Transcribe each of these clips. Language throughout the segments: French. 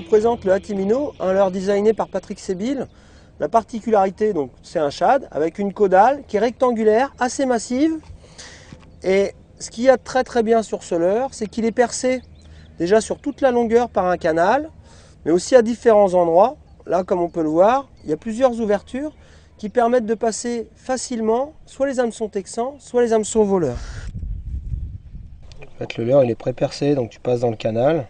présente le Hatimino, un leurre designé par Patrick Sébille. La particularité, donc, c'est un shad avec une caudale qui est rectangulaire, assez massive. Et ce qu'il y a de très bien sur ce leurre, c'est qu'il est percé déjà sur toute la longueur par un canal, mais aussi à différents endroits. Là, comme on peut le voir, il y a plusieurs ouvertures qui permettent de passer facilement soit les hameçons texans, soit les hameçons voleurs. En fait, le leurre il est pré-percé, donc tu passes dans le canal.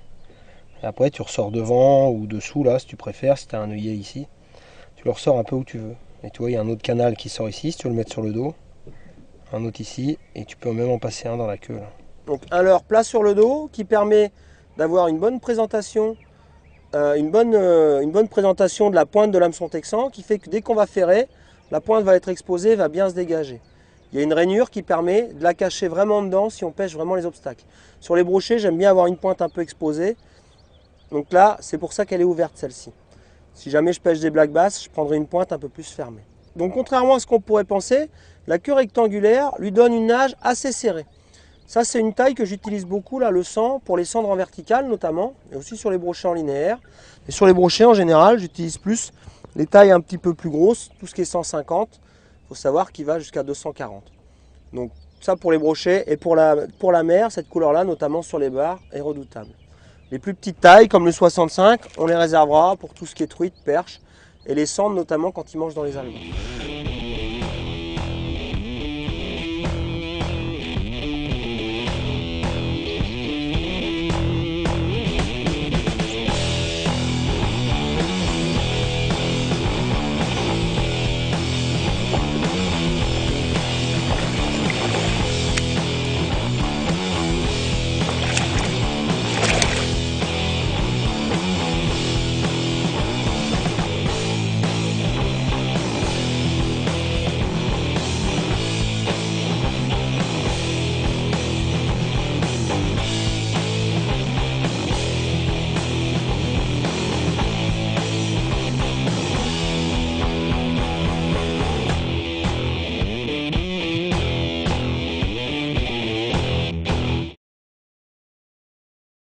Et après, tu ressors devant ou dessous, là, si tu préfères, si tu as un œillet ici. Tu le ressors un peu où tu veux. Et tu vois, il y a un autre canal qui sort ici, si tu veux le mettre sur le dos. Un autre ici, et tu peux même en passer un dans la queue. Là. Donc un leurre plat sur le dos qui permet d'avoir une bonne présentation, une bonne présentation de la pointe de l'hameçon texan, qui fait que dès qu'on va ferrer, la pointe va être exposée, va bien se dégager. Il y a une rainure qui permet de la cacher vraiment dedans si on pêche vraiment les obstacles. Sur les brochets, j'aime bien avoir une pointe un peu exposée. Donc là, c'est pour ça qu'elle est ouverte celle-ci. Si jamais je pêche des black bass, je prendrai une pointe un peu plus fermée. Donc contrairement à ce qu'on pourrait penser, la queue rectangulaire lui donne une nage assez serrée. Ça, c'est une taille que j'utilise beaucoup, là, le 100, pour les cendres en vertical notamment, et aussi sur les brochets en linéaire. Et sur les brochets en général, j'utilise plus les tailles un petit peu plus grosses, tout ce qui est 150. Il faut savoir qu'il va jusqu'à 240. Donc ça pour les brochets, et pour la mer, cette couleur-là, notamment sur les bars, est redoutable. Les plus petites tailles, comme le 65, on les réservera pour tout ce qui est truite, perche, et les cendres notamment quand ils mangent dans les alevins.